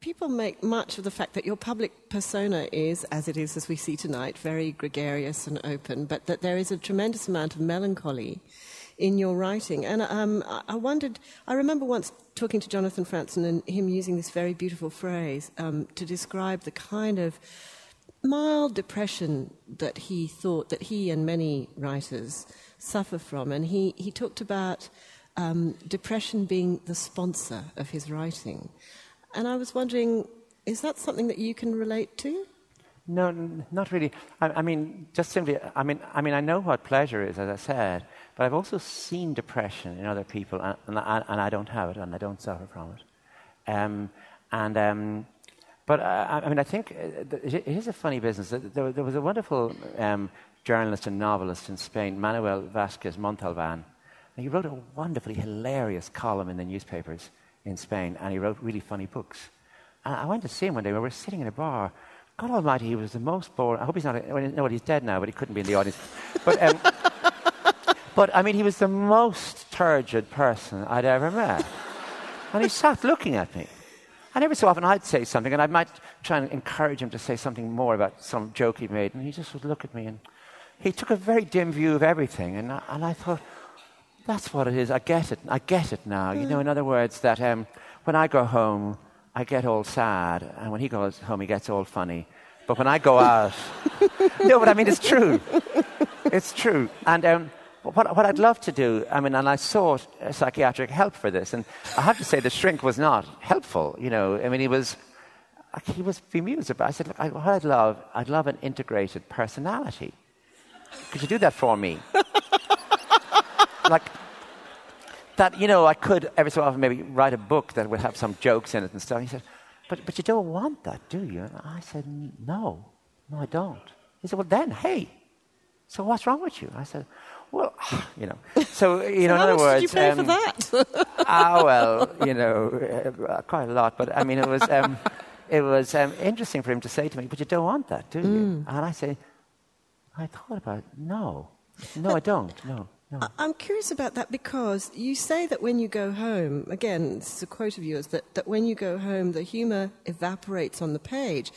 people make much of the fact that your public persona is, as it is, as we see tonight, very gregarious and open, but that there is a tremendous amount of melancholy in your writing. And I wondered, I remember once talking to Jonathan Franzen and him using this very beautiful phrase to describe the kind of mild depression that he thought that he and many writers suffer from. And he talked about depression being the sponsor of his writing. And I was wondering, is that something that you can relate to? No, not really. I mean, just simply, I mean, I know what pleasure is, as I said, but I've also seen depression in other people, and I don't have it, and I don't suffer from it. But I mean, I think it is a funny business. There was a wonderful journalist and novelist in Spain, Manuel Vázquez Montalbán, and he wrote a wonderfully hilarious column in the newspapers in Spain, and he wrote really funny books. And I went to see him one day. We were sitting in a bar. God Almighty, he was the most boring. I hope he's not. No, he's dead now, but he couldn't be in the audience. But I mean, he was the most turgid person I'd ever met. And he sat looking at me. And every so often I'd say something, and I might try and encourage him to say something more about some joke he made, and he just would look at me, and he took a very dim view of everything. And I thought, that's what it is. I get it now. You know, in other words, that when I go home, I get all sad, and when he goes home, he gets all funny. But when I go out... No, but I mean, it's true. It's true. And what I'd love to do, I mean, and I sought psychiatric help for this, and I have to say the shrink was not helpful, you know. I mean, he was bemused about it. I said, look, I'd love an integrated personality. Could you do that for me? Like... that, you know, I could every so often maybe write a book that would have some jokes in it and stuff. And he said, but you don't want that, do you? And I said, no, I don't. He said, well then, hey, so what's wrong with you? I said, well, you know. So, you know, in other words... How much did you pay for that? Well, you know, quite a lot. But, I mean, it was interesting for him to say to me, but you don't want that, do you? And I say, I thought about it. No, I don't, no. No. I'm curious about that because you say that when you go home, again, this is a quote of yours, that when you go home, the humour evaporates on the page.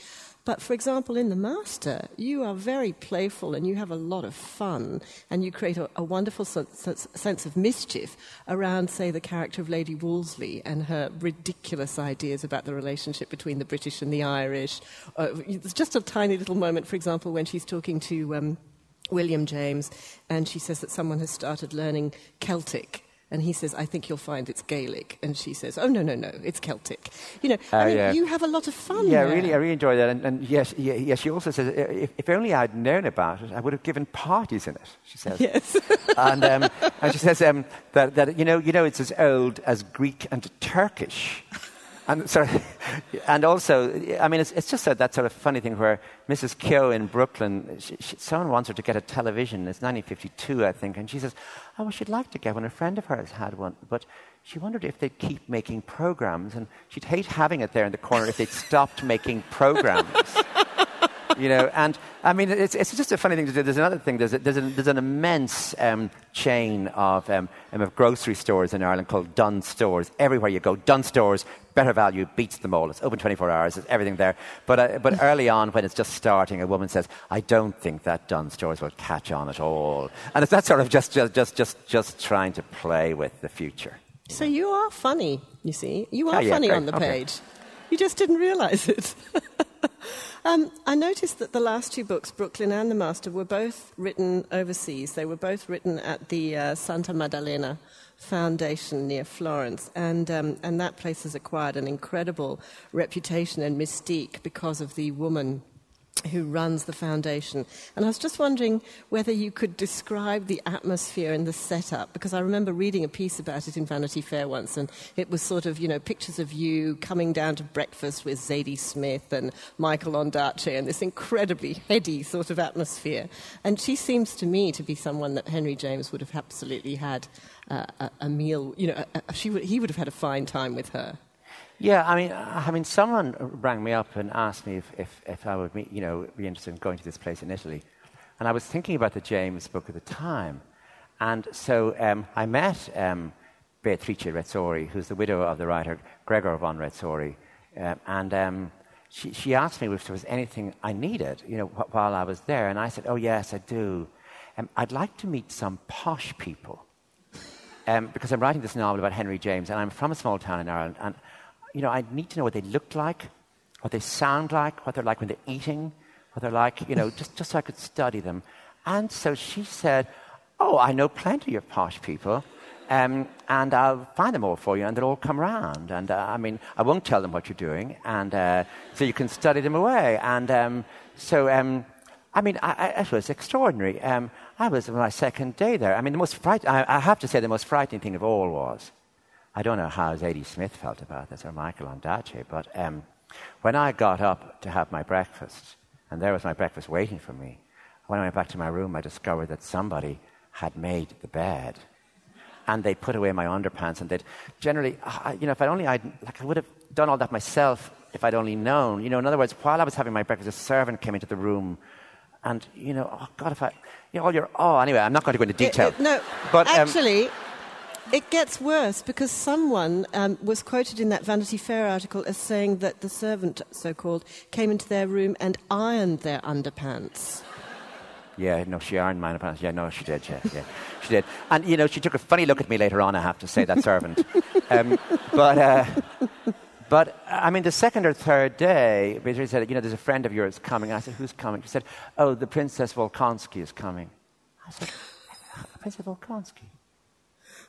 But, for example, in The Master, you are very playful and you have a lot of fun and you create a wonderful sense of mischief around, say, the character of Lady Wolseley and her ridiculous ideas about the relationship between the British and the Irish. There's just a tiny little moment, for example, when she's talking to... William James, and she says that someone has started learning Celtic, and he says, I think you'll find it's Gaelic, and she says, oh, no, it's Celtic. You know, I mean, you have a lot of fun there. I really enjoy that, and yes, she also says, if only I'd known about it, I would have given parties in it, she says. Yes. and she says that you know, it's as old as Greek and Turkish. And also, I mean, it's just that sort of funny thing where Mrs. Keogh in Brooklyn, someone wants her to get a television. It's 1952, I think, and she says, oh, well, she'd like to get one. A friend of hers had one, but she wondered if they'd keep making programs, and she'd hate having it there in the corner if they'd stopped making programs. You know, and I mean, it's just a funny thing to do. There's another thing. There's an immense chain of grocery stores in Ireland called Dunn Stores. Everywhere you go, Dunn Stores, better value, beats them all. It's open 24 hours. There's everything there. But early on, when it's just starting, a woman says, "I don't think that Dunn Stores will catch on at all." And it's that sort of just trying to play with the future. So you are funny. You see, you are funny on the page. Okay. You just didn't realise it. I noticed that the last two books, Brooklyn and The Master, were both written overseas. They were both written at the Santa Maddalena Foundation near Florence, and that place has acquired an incredible reputation and mystique because of the woman who runs the foundation. And I was just wondering whether you could describe the atmosphere and the setup, because I remember reading a piece about it in Vanity Fair once, and it was sort of, you know, pictures of you coming down to breakfast with Zadie Smith and Michael Ondaatje, and this incredibly heady sort of atmosphere. And she seems to me to be someone that Henry James would have absolutely had a meal, you know, he would have had a fine time with her. Yeah, I mean, someone rang me up and asked me if I would, be interested in going to this place in Italy, and I was thinking about the James book at the time, and so I met Beatrice Rezzori, who's the widow of the writer Gregor von Rezzori, She asked me if there was anything I needed, while I was there. And I said, oh, yes, I do. I'd like to meet some posh people. Because I'm writing this novel about Henry James, and I'm from a small town in Ireland. And, I need to know what they look like, what they sound like, what they're like when they're eating, what they're like, just so I could study them. And so she said, oh, I know plenty of posh people. And I'll find them all for you, and they'll all come round. And, I won't tell them what you're doing, and so you can study them away. And it was extraordinary. I was on my second day there. I have to say the most frightening thing of all was, I don't know how Zadie Smith felt about this, or Michael Ondaatje, but when I got up to have my breakfast, and there was my breakfast waiting for me, when I went back to my room, I discovered that somebody had made the bed. And they put away my underpants, and they'd generally, if I would have done all that myself if I'd only known. In other words, while I was having my breakfast, a servant came into the room, and, oh, God, anyway, I'm not going to go into detail. Actually, it gets worse, because someone was quoted in that Vanity Fair article as saying that the servant, so-called, came into their room and ironed their underpants. Yeah, no, she ironed my underpants. Yeah, no, she did, yeah, she did. And, she took a funny look at me later on, I have to say, that servant. But the second or third day, she said, there's a friend of yours coming. I said, who's coming? She said, oh, the Princess Volkonsky is coming. I said, Princess Volkonsky?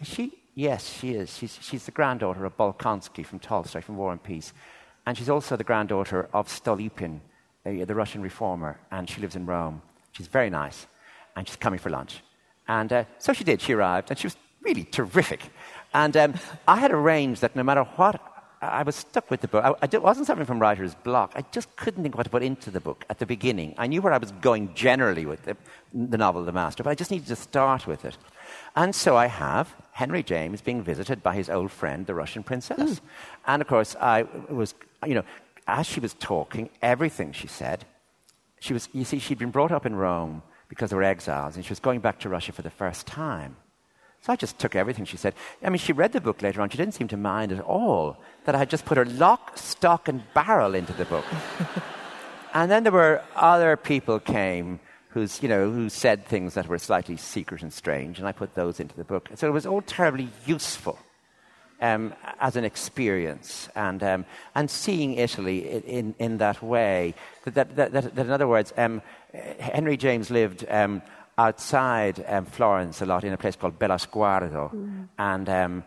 Is she? Yes, she is. She's the granddaughter of Bolkonsky from Tolstoy, from War and Peace. And she's also the granddaughter of Stolypin, the Russian reformer, and she lives in Rome. She's very nice, and she's coming for lunch. And so she did. She arrived, and she was really terrific. And I had arranged that no matter what, I was stuck with the book. I wasn't suffering from writer's block. I just couldn't think what to put into the book at the beginning. I knew where I was going generally with the novel The Master, but I just needed to start with it. And so I have Henry James being visited by his old friend, the Russian princess. And, of course, I was, as she was talking, everything she said, she'd been brought up in Rome because there were exiles, and she was going back to Russia for the first time. So I just took everything she said. She read the book later on. She didn't seem to mind at all that I had just put her lock, stock, and barrel into the book. And then there were other people came who said things that were slightly secret and strange, and I put those into the book. So it was all terribly useful as an experience, and seeing Italy in that way. That in other words, Henry James lived outside Florence a lot, in a place called Bellasguardo, and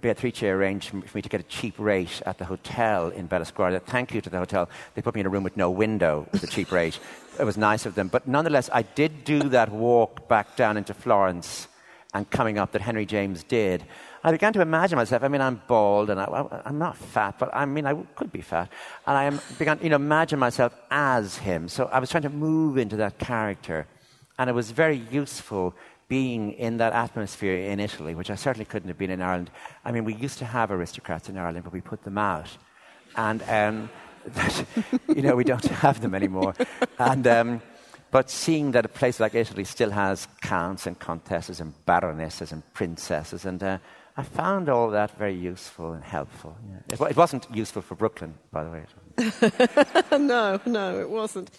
Beatrice arranged for me to get a cheap rate at the hotel in Bellasguardo. Thank you to the hotel. They put me in a room with no window with a cheap rate. It was nice of them. But nonetheless, I did do that walk back down into Florence and coming up that Henry James did. I began to imagine myself, I'm bald, and I'm not fat, but I could be fat. And I began to imagine myself as him. So I was trying to move into that character. And it was very useful being in that atmosphere in Italy, which I certainly couldn't have been in Ireland. We used to have aristocrats in Ireland, but we put them out. And, we don't have them anymore. And, but seeing that a place like Italy still has counts and countesses and baronesses and princesses, and I found all that very useful and helpful. Yeah. It wasn't useful for Brooklyn, by the way. No, it wasn't.